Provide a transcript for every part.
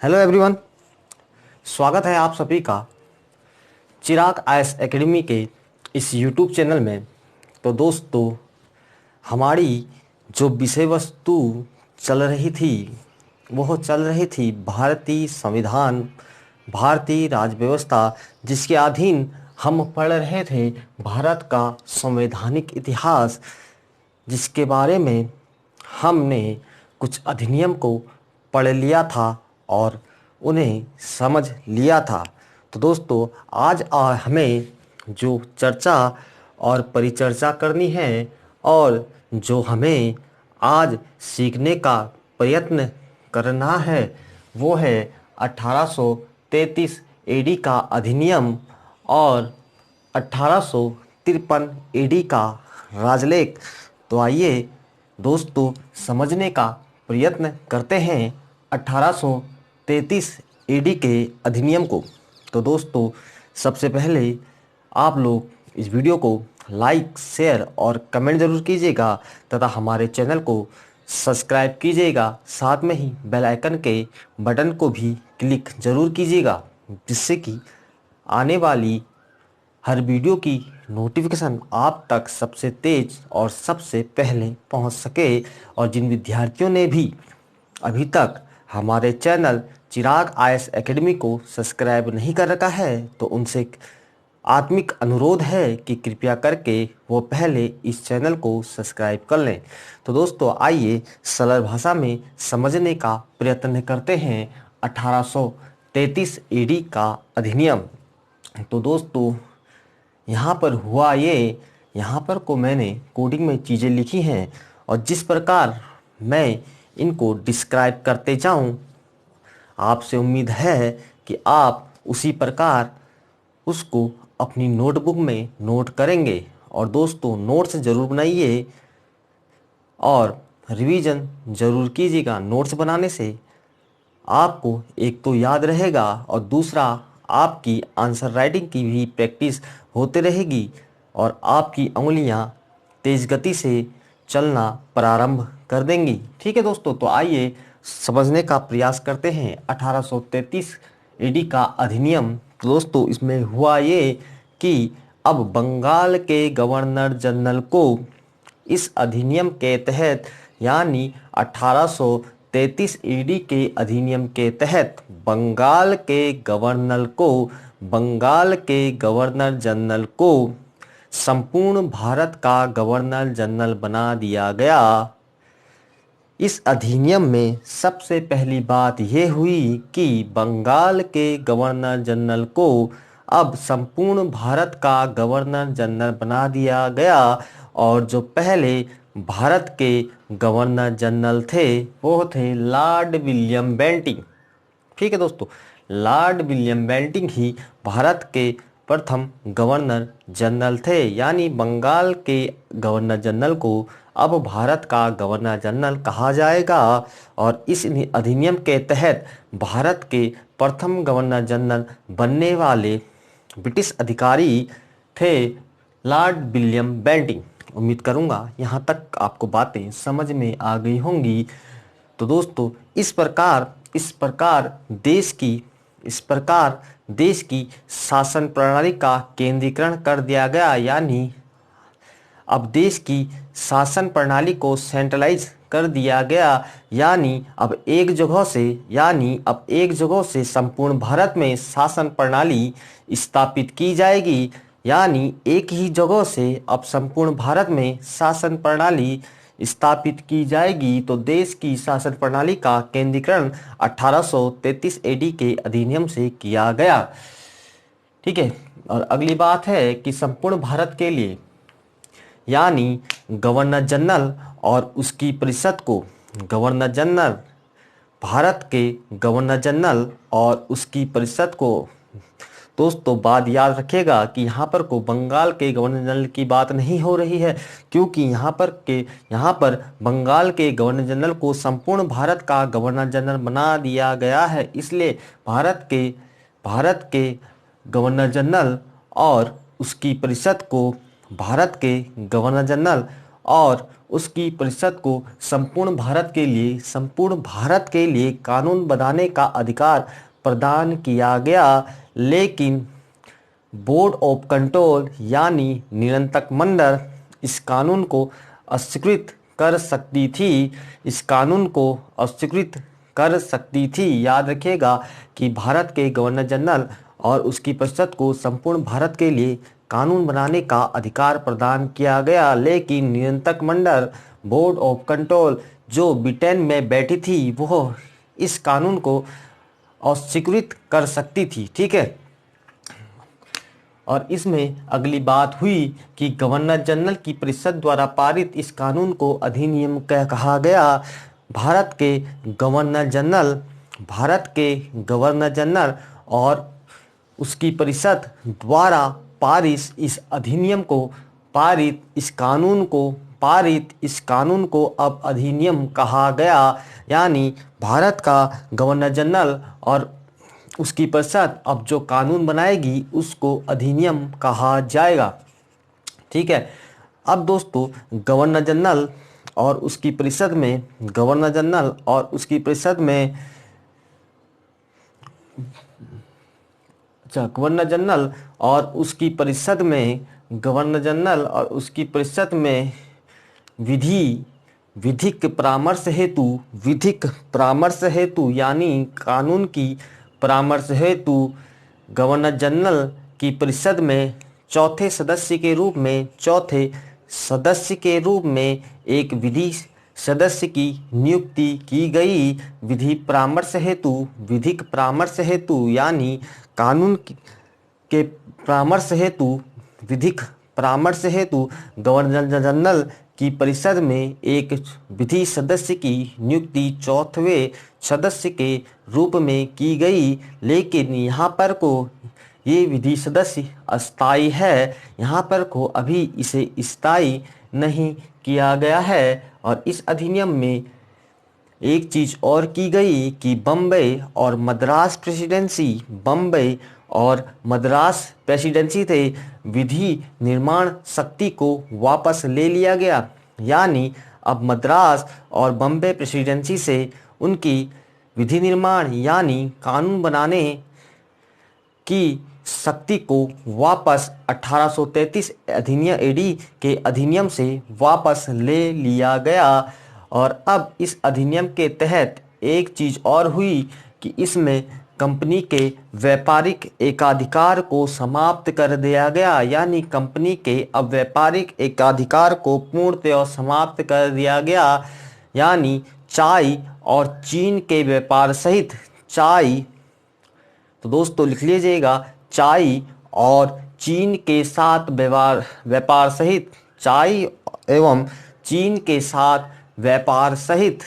Hello everyone. स्वागत है आप सभी का चिराग आईएएस एकेडमी के इस यूट्यूब चैनल में। तो दोस्तों, हमारी जो विषय वस्तु चल रही थी वह चल रही थी भारतीय संविधान, भारतीय राज्य व्यवस्था, जिसके अधीन हम पढ़ रहे थे भारत का संवैधानिक इतिहास, जिसके बारे में हमने कुछ अधिनियम को पढ़ लिया था और उन्हें समझ लिया था। तो दोस्तों, आज हमें जो चर्चा और परिचर्चा करनी है और जो हमें आज सीखने का प्रयत्न करना है वो है 1833 एडी का अधिनियम और 1853 एडी का राजलेख। तो आइए दोस्तों, समझने का प्रयत्न करते हैं 1833 एडी के अधिनियम को। तो दोस्तों, सबसे पहले आप लोग इस वीडियो को लाइक, शेयर और कमेंट ज़रूर कीजिएगा तथा हमारे चैनल को सब्सक्राइब कीजिएगा। साथ में ही बेल आइकन के बटन को भी क्लिक ज़रूर कीजिएगा, जिससे कि आने वाली हर वीडियो की नोटिफिकेशन आप तक सबसे तेज और सबसे पहले पहुंच सके। और जिन विद्यार्थियों ने भी अभी तक हमारे चैनल चिराग आईएएस एकेडमी को सब्सक्राइब नहीं कर रखा है तो उनसे एक आत्मिक अनुरोध है कि कृपया करके वो पहले इस चैनल को सब्सक्राइब कर लें। तो दोस्तों, आइए सरल भाषा में समझने का प्रयत्न करते हैं 1833 एडी का अधिनियम। तो दोस्तों, यहाँ पर हुआ ये, यहाँ पर को मैंने कोडिंग में चीज़ें लिखी हैं और जिस प्रकार मैं इनको डिस्क्राइब करते जाऊँ, आपसे उम्मीद है कि आप उसी प्रकार उसको अपनी नोटबुक में नोट करेंगे। और दोस्तों, नोट्स ज़रूर बनाइए और रिवीजन ज़रूर कीजिएगा। नोट्स बनाने से आपको एक तो याद रहेगा और दूसरा आपकी आंसर राइटिंग की भी प्रैक्टिस होते रहेगी और आपकी उंगलियां तेज गति से चलना प्रारंभ कर देंगी। ठीक है दोस्तों, तो आइए समझने का प्रयास करते हैं 1833 एडी का अधिनियम। तो दोस्तों, इसमें हुआ ये कि अब बंगाल के गवर्नर जनरल को इस अधिनियम के तहत यानी 1833 ईडी के अधिनियम के तहत बंगाल के गवर्नर जनरल को संपूर्ण भारत का गवर्नर जनरल बना दिया गया। इस अधिनियम में सबसे पहली बात यह हुई कि बंगाल के गवर्नर जनरल को अब संपूर्ण भारत का गवर्नर जनरल बना दिया गया और जो पहले भारत के गवर्नर जनरल थे वो थे लॉर्ड विलियम बेंटिंग। ठीक है दोस्तों, लॉर्ड विलियम बेंटिंग ही भारत के प्रथम गवर्नर जनरल थे। यानी बंगाल के गवर्नर जनरल को अब भारत का गवर्नर जनरल कहा जाएगा और इस अधिनियम के तहत भारत के प्रथम गवर्नर जनरल बनने वाले ब्रिटिश अधिकारी थे लॉर्ड विलियम बेंटिंग। उम्मीद करूंगा यहाँ तक आपको बातें समझ में आ गई होंगी। तो दोस्तों, इस प्रकार देश की शासन प्रणाली का केंद्रीकरण कर दिया गया। यानी अब देश की शासन प्रणाली को सेंट्रलाइज कर दिया गया। यानी अब एक जगह से संपूर्ण भारत में शासन प्रणाली स्थापित की जाएगी। यानी एक ही जगह से अब संपूर्ण भारत में शासन प्रणाली स्थापित की जाएगी। तो देश की शासन प्रणाली का केंद्रीकरण 1833 एडी के अधिनियम से किया गया। ठीक है, और अगली बात है कि संपूर्ण भारत के लिए यानी गवर्नर जनरल और उसकी परिषद को भारत के गवर्नर जनरल और उसकी परिषद को दोस्तों, बात याद रखिएगा कि यहाँ पर को बंगाल के गवर्नर जनरल की बात नहीं हो रही है, क्योंकि यहाँ पर बंगाल के गवर्नर जनरल को संपूर्ण भारत का गवर्नर जनरल बना दिया गया है। इसलिए भारत के गवर्नर जनरल और उसकी परिषद को भारत के गवर्नर जनरल और उसकी परिषद को संपूर्ण भारत के लिए कानून बनाने का अधिकार प्रदान किया गया, लेकिन बोर्ड ऑफ कंट्रोल यानी नियंत्रक मंडल इस कानून को अस्वीकृत कर सकती थी। इस कानून को अस्वीकृत कर सकती थी। याद रखिएगा कि भारत के गवर्नर जनरल और उसकी परिषद को संपूर्ण भारत के लिए कानून बनाने का अधिकार प्रदान किया गया, लेकिन नियंत्रक मंडल बोर्ड ऑफ कंट्रोल जो ब्रिटेन में बैठी थी वो इस कानून को अस्वीकृत कर सकती थी। ठीक है, और इसमें अगली बात हुई कि गवर्नर जनरल की परिषद द्वारा पारित इस कानून को अधिनियम कहा गया। भारत के गवर्नर जनरल और उसकी परिषद द्वारा पारित इस अधिनियम को इस कानून को अब अधिनियम कहा गया, यानी भारत का गवर्नर जनरल और उसकी परिषद अब जो कानून बनाएगी उसको अधिनियम कहा जाएगा। ठीक है, अब दोस्तों गवर्नर जनरल और उसकी परिषद में विधिक परामर्श हेतु यानी कानून की परामर्श हेतु गवर्नर जनरल की परिषद में चौथे सदस्य के रूप में एक विधि सदस्य की नियुक्ति की गई। विधिक परामर्श हेतु यानी कानून के विधिक परामर्श हेतु गवर्नर जनरल की परिषद में एक विधि सदस्य की नियुक्ति चौथवे सदस्य के रूप में की गई, लेकिन यहाँ पर को ये विधि सदस्य अस्थायी है, यहाँ पर को अभी इसे स्थायी नहीं किया गया है। और इस अधिनियम में एक चीज़ और की गई कि बम्बई और मद्रास प्रेसिडेंसी से विधि निर्माण शक्ति को वापस ले लिया गया, यानी अब मद्रास और बम्बई प्रेसिडेंसी से उनकी विधि निर्माण यानी कानून बनाने की शक्ति को वापस 1833 एडी के अधिनियम से वापस ले लिया गया। और अब इस अधिनियम के तहत एक चीज़ और हुई कि इसमें कंपनी के व्यापारिक एकाधिकार को समाप्त कर दिया गया, यानी कंपनी के अब व्यापारिक एकाधिकार को पूर्णतः समाप्त कर दिया गया, यानी चाय और चीन के व्यापार सहित तो दोस्तों लिख लीजिएगा, चाय और चीन के साथ व्यापार सहित चाय एवं चीन के साथ व्यापार सहित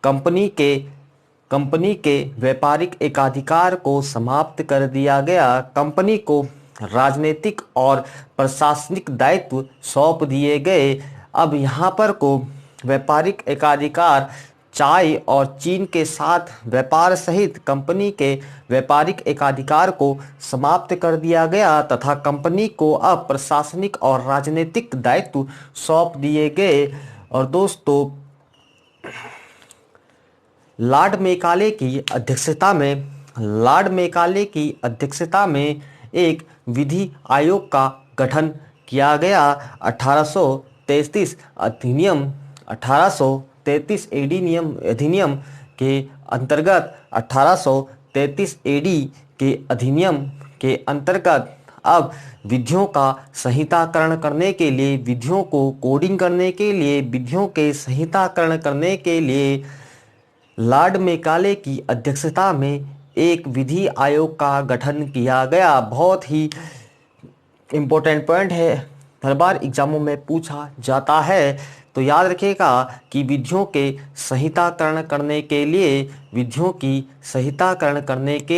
कंपनी के व्यापारिक एकाधिकार को समाप्त कर दिया गया। कंपनी को राजनीतिक और प्रशासनिक दायित्व सौंप दिए गए। अब यहाँ पर को व्यापारिक एकाधिकार चाय और चीन के साथ व्यापार सहित कंपनी के व्यापारिक एकाधिकार को समाप्त कर दिया गया तथा कंपनी को अब प्रशासनिक और राजनीतिक दायित्व सौंप दिए गए। और दोस्तों लॉर्ड मेकाले की अध्यक्षता में एक विधि आयोग का गठन किया गया। 1833 अधिनियम के अंतर्गत 1833 एडी के अधिनियम के अंतर्गत अब विधियों का संहिताकरण करने के लिए, विधियों को कोडिंग करने के लिए, विधियों के संहिताकरण करने के लिए लॉर्ड मेकाले की अध्यक्षता में एक विधि आयोग का गठन किया गया। बहुत ही इम्पोर्टेंट पॉइंट है, हर बार एग्जामों में पूछा जाता है, तो याद रखिएगा कि विधियों के संहिताकरण करने के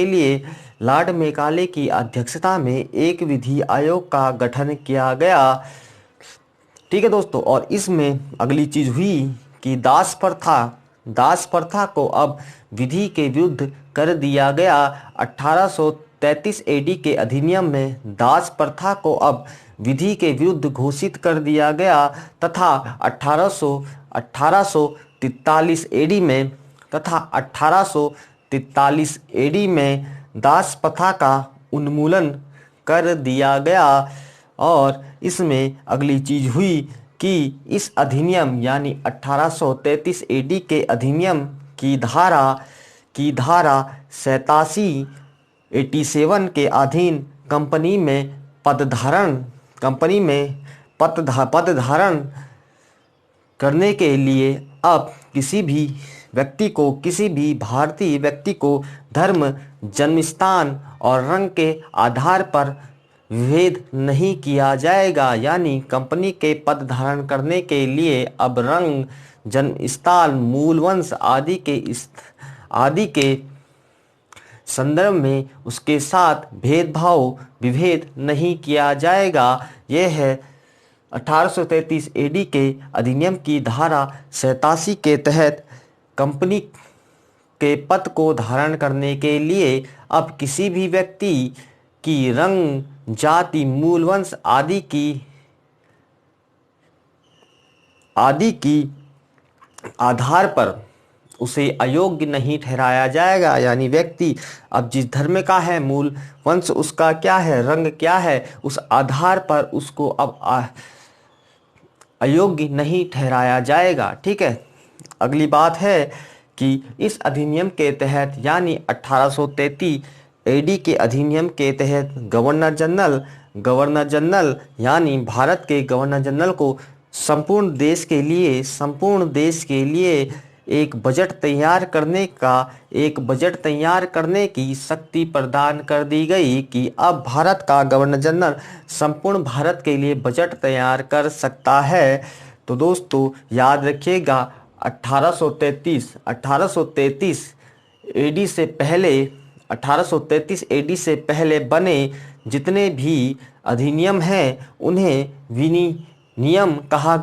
लिए लॉर्ड मेकाले की अध्यक्षता में एक विधि आयोग का गठन किया गया। ठीक है दोस्तों, और इसमें अगली चीज़ हुई कि दास प्रथा को अब विधि के विरुद्ध कर दिया गया। 1833 एडी के अधिनियम में दास प्रथा को अब विधि के विरुद्ध घोषित कर दिया गया तथा 1843 एडी में 1843 एडी में दास प्रथा का उन्मूलन कर दिया गया। और इसमें अगली चीज हुई कि इस अधिनियम यानी 1833 एडी के अधिनियम की धारा 87 के अधीन पदधारण करने के लिए अब किसी भी भारतीय व्यक्ति को धर्म, जन्मस्थान और रंग के आधार पर विभेद नहीं किया जाएगा। यानी कंपनी के पद धारण करने के लिए अब रंग, जन्मस्थान, मूल वंश आदि के संदर्भ में उसके साथ विभेद नहीं किया जाएगा। यह है 1833 एडी के अधिनियम की धारा 87 के तहत कंपनी के पद को धारण करने के लिए अब किसी भी व्यक्ति की रंग, जाति, मूल वंश आदि की आधार पर उसे अयोग्य नहीं ठहराया जाएगा। यानी व्यक्ति अब जिस धर्म का है, मूल वंश उसका क्या है, रंग क्या है, उस आधार पर उसको अब अयोग्य नहीं ठहराया जाएगा। ठीक है। अगली बात है कि इस अधिनियम के तहत यानी 1833 एडी के अधिनियम के तहत गवर्नर जनरल यानी भारत के गवर्नर जनरल को संपूर्ण देश के लिए एक बजट तैयार करने की शक्ति प्रदान कर दी गई कि अब भारत का गवर्नर जनरल संपूर्ण भारत के लिए बजट तैयार कर सकता है। तो दोस्तों याद रखिएगा 1833 एडी से पहले बने जितने भी अधिनियम हैं उन्हें विनियमन कहा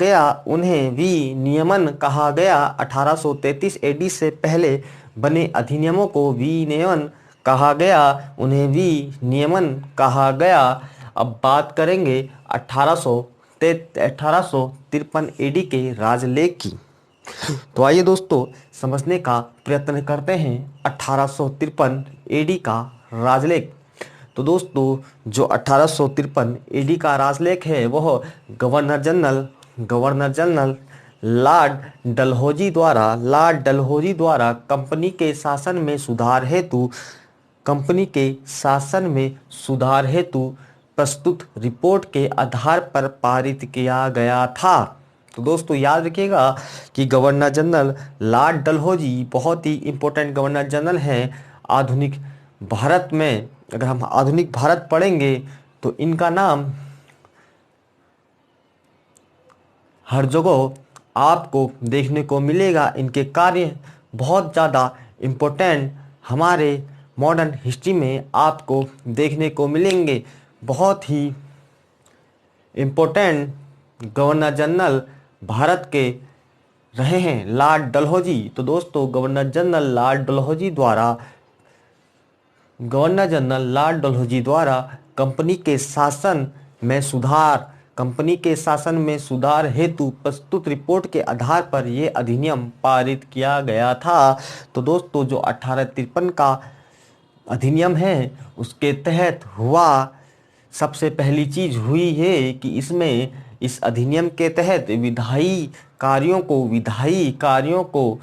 गया। 1833 एडी से पहले बने अधिनियमों को विनियमन कहा गया, उन्हें विनियमन कहा गया। अब बात करेंगे 1853 एडी के राजलेख की। तो आइए दोस्तों समझने का प्रयत्न करते हैं 1853 एडी का राजलेख। तो दोस्तों जो 1853 एडी का राजलेख है वह गवर्नर जनरल लॉर्ड डलहौजी द्वारा कंपनी के शासन में सुधार हेतु प्रस्तुत रिपोर्ट के आधार पर पारित किया गया था। तो दोस्तों याद रखिएगा कि गवर्नर जनरल लॉर्ड डलहौजी बहुत ही इम्पोर्टेंट गवर्नर जनरल हैं आधुनिक भारत में। अगर हम आधुनिक भारत पढ़ेंगे तो इनका नाम हर जगह आपको देखने को मिलेगा। इनके कार्य बहुत ज़्यादा इम्पोर्टेंट हमारे मॉडर्न हिस्ट्री में आपको देखने को मिलेंगे। बहुत ही इम्पोर्टेंट गवर्नर जनरल भारत के रहे हैं लॉर्ड डलहौजी। तो दोस्तों गवर्नर जनरल लॉर्ड डलहौजी द्वारा कंपनी के शासन में सुधार हेतु प्रस्तुत रिपोर्ट के आधार पर यह अधिनियम पारित किया गया था। तो दोस्तों जो 1853 का अधिनियम है उसके तहत सबसे पहली चीज हुई है कि इस अधिनियम के तहत विधायी कार्यों को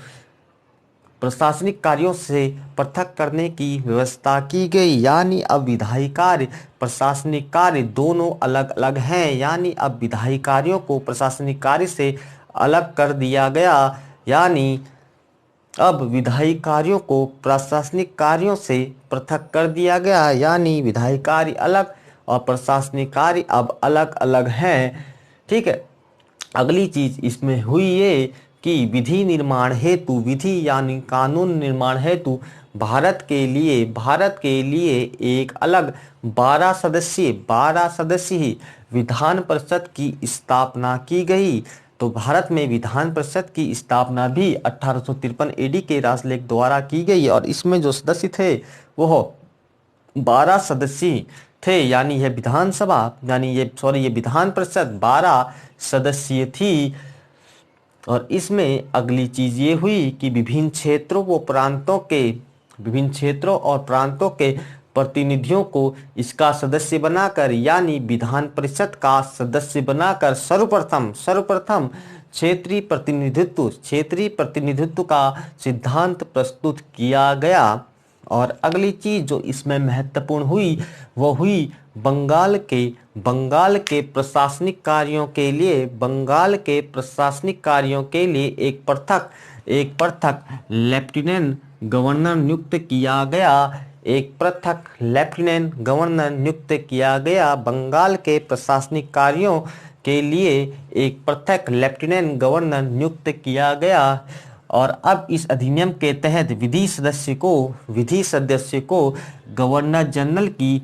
प्रशासनिक कार्यों से पृथक करने की व्यवस्था की गई। यानी अब विधायी कार्य, प्रशासनिक कार्य दोनों अलग अलग हैं। यानी अब विधायी कार्यों को प्रशासनिक कार्य से अलग कर दिया गया। यानी अब विधायी कार्यों को प्रशासनिक कार्यों से पृथक कर दिया गया। यानी विधायी कार्य अलग और प्रशासनिक कार्य अब अलग अलग हैं। ठीक है। अगली चीज इसमें हुई ये कि विधि यानी कानून निर्माण हेतु भारत के लिए एक अलग 12 सदस्यीय विधान परिषद की स्थापना की गई। तो भारत में विधान परिषद की स्थापना भी 1853 एडी के राजलेख द्वारा की गई और इसमें जो सदस्य थे वह 12 सदस्यीय थे, यानी यह विधानसभा यानी ये विधान परिषद 12 सदस्यीय थी। और इसमें अगली चीज ये हुई कि विभिन्न क्षेत्रों और प्रांतों के प्रतिनिधियों को इसका सदस्य बनाकर, यानी विधान परिषद का सदस्य बनाकर सर्वप्रथम क्षेत्रीय प्रतिनिधित्व का सिद्धांत प्रस्तुत किया गया। और अगली चीज जो इसमें महत्वपूर्ण हुई वो हुई बंगाल के प्रशासनिक कार्यों के लिए एक पृथक लेफ्टिनेंट गवर्नर नियुक्त किया गया। बंगाल के प्रशासनिक कार्यों के लिए एक पृथक लेफ्टिनेंट गवर्नर नियुक्त किया गया। और अब इस अधिनियम के तहत विधि सदस्य को गवर्नर जनरल की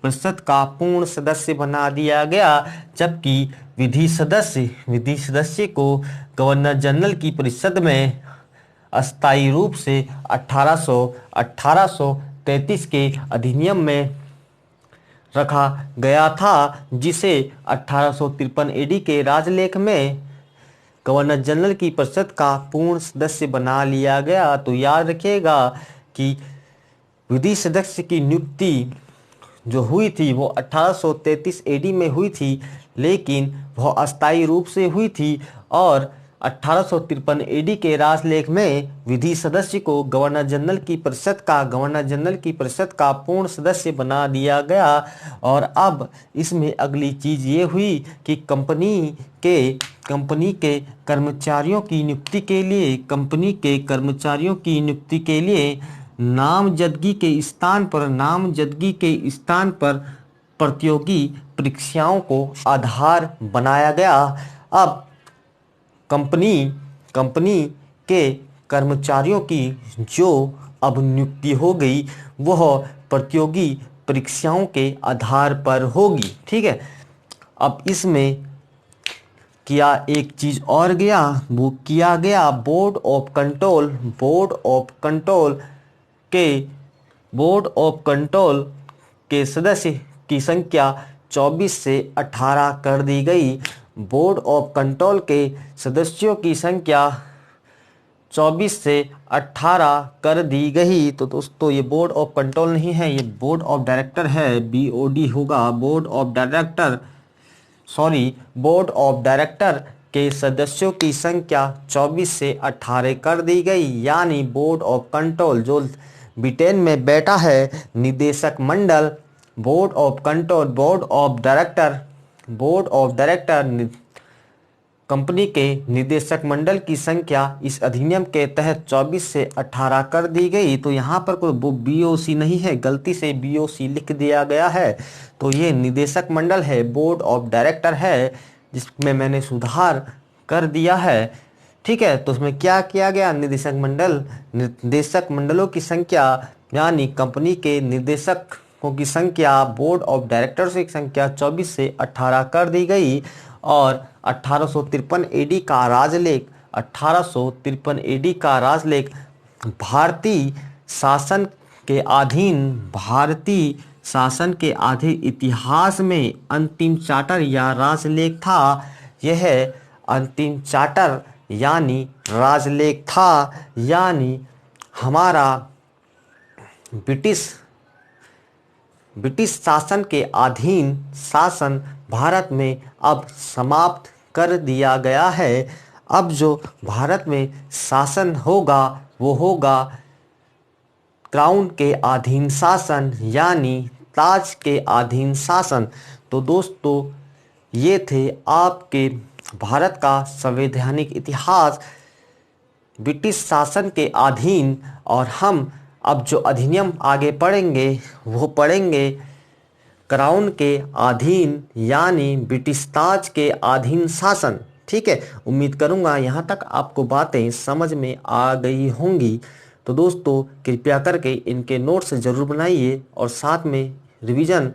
परिषद का पूर्ण सदस्य बना दिया गया, जबकि विधि सदस्य को गवर्नर जनरल की परिषद में अस्थायी रूप से 1833 के अधिनियम में रखा गया था, जिसे 1853 एडी के राजलेख में गवर्नर जनरल की परिषद का पूर्ण सदस्य बना लिया गया। तो याद रखिएगा कि विधि सदस्य की नियुक्ति जो हुई थी वो 1833 एडी में हुई थी, लेकिन वह अस्थायी रूप से हुई थी। और 1853 एडी के राजलेख में विधि सदस्य को गवर्नर जनरल की परिषद का पूर्ण सदस्य बना दिया गया। और अब इसमें अगली चीज ये हुई कि कंपनी के कर्मचारियों की नियुक्ति के लिए नामजदगी के स्थान पर प्रतियोगी परीक्षाओं को आधार बनाया गया। अब कंपनी के कर्मचारियों की जो अब नियुक्ति हो गई वह प्रतियोगी परीक्षाओं के आधार पर होगी। ठीक है, अब इसमें किया एक चीज और गया, वो किया गया बोर्ड ऑफ कंट्रोल के सदस्य की संख्या 24 से 18 कर दी गई। बोर्ड ऑफ कंट्रोल के सदस्यों की संख्या 24 से 18 कर दी गई। तो दोस्तों ये बोर्ड ऑफ कंट्रोल नहीं है, ये बोर्ड ऑफ डायरेक्टर है, BOD होगा। बोर्ड ऑफ डायरेक्टर के सदस्यों की संख्या 24 से 18 कर दी गई, यानी बोर्ड ऑफ कंट्रोल जो ब्रिटेन में बैठा है निदेशक मंडल, बोर्ड ऑफ डायरेक्टर कंपनी के निदेशक मंडल की संख्या इस अधिनियम के तहत 24 से 18 कर दी गई। तो यहाँ पर कोई BOC नहीं है, गलती से BOC लिख दिया गया है। तो ये निदेशक मंडल है, बोर्ड ऑफ डायरेक्टर है, जिसमें मैंने सुधार कर दिया है। ठीक है, तो उसमें क्या किया गया, निदेशक मंडलों की संख्या यानी कंपनी के निदेशकों की संख्या बोर्ड ऑफ डायरेक्टर्स की संख्या 24 से 18 कर दी गई। और 1853 एडी का राजलेख भारतीय शासन के अधीन इतिहास में अंतिम चार्टर या राजलेख था। यह अंतिम चार्टर यानी राजलेख था, यानी हमारा ब्रिटिश शासन के अधीन शासन भारत में अब समाप्त कर दिया गया है। अब जो भारत में शासन होगा वो होगा क्राउन के अधीन शासन, यानी ताज के अधीन शासन। तो दोस्तों ये थे आपके भारत का संवैधानिक इतिहास ब्रिटिश शासन के अधीन। और हम अब जो अधिनियम आगे पढ़ेंगे वो पढ़ेंगे क्राउन के अधीन यानी ब्रिटिश ताज के अधीन शासन। ठीक है, उम्मीद करूंगा यहाँ तक आपको बातें समझ में आ गई होंगी। तो दोस्तों कृपया करके इनके नोट्स ज़रूर बनाइए और साथ में रिवीजन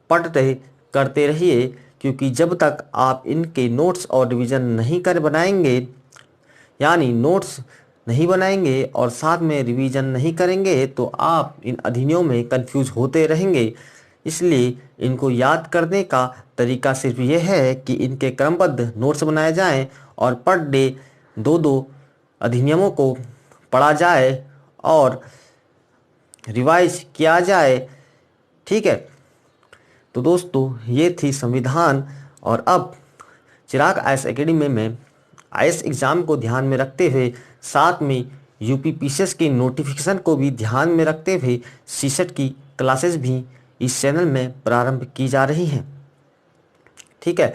पढ़ते करते रहिए, क्योंकि जब तक आप इनके नोट्स और रिवीजन नहीं कर बनाएंगे, यानी नोट्स नहीं बनाएंगे और साथ में रिवीजन नहीं करेंगे तो आप इन अधिनियमों में कंफ्यूज होते रहेंगे। इसलिए इनको याद करने का तरीका सिर्फ ये है कि इनके क्रमबद्ध नोट्स बनाए जाएं और पर डे दो दो अधिनियमों को पढ़ा जाए और रिवाइज किया जाए। ठीक है, तो दोस्तों ये थी संविधान। और अब चिराग आईएएस एकेडमी में आईएएस एग्ज़ाम को ध्यान में रखते हुए साथ में यूपी पीसीएस की नोटिफिकेशन को भी ध्यान में रखते हुए सीसेट की क्लासेस भी इस चैनल में प्रारंभ की जा रही हैं। ठीक है,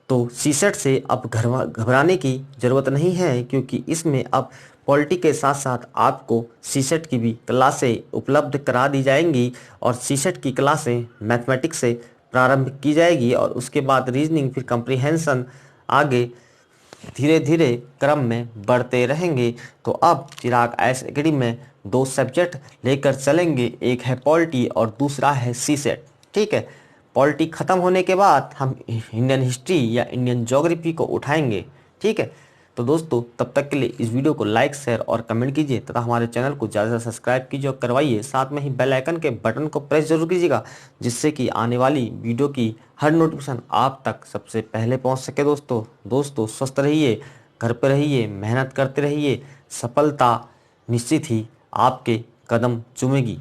तो सीसेट से अब घबराने की ज़रूरत नहीं है, क्योंकि इसमें अब पॉलिटी के साथ साथ आपको सीसेट की भी क्लासें उपलब्ध करा दी जाएंगी और सीसेट की क्लासें मैथमेटिक्स से प्रारंभ की जाएगी और उसके बाद रीजनिंग, फिर कम्प्रीहेंशन, आगे धीरे धीरे क्रम में बढ़ते रहेंगे। तो अब चिराग आईएएस एकेडमी में 2 सब्जेक्ट लेकर चलेंगे, एक है पॉलिटी और दूसरा है सीसेट। ठीक है, पॉलिटी ख़त्म होने के बाद हम इंडियन हिस्ट्री या इंडियन ज्योग्राफी को उठाएंगे। ठीक है, तो दोस्तों तब तक के लिए इस वीडियो को लाइक, शेयर और कमेंट कीजिए तथा हमारे चैनल को ज़्यादा से सब्सक्राइब कीजिए और करवाइए। साथ में ही बेल आइकन के बटन को प्रेस जरूर कीजिएगा, जिससे कि आने वाली वीडियो की हर नोटिफिकेशन आप तक सबसे पहले पहुंच सके। दोस्तों स्वस्थ रहिए, घर पर रहिए, मेहनत करते रहिए, सफलता निश्चित ही आपके कदम चूमेगी।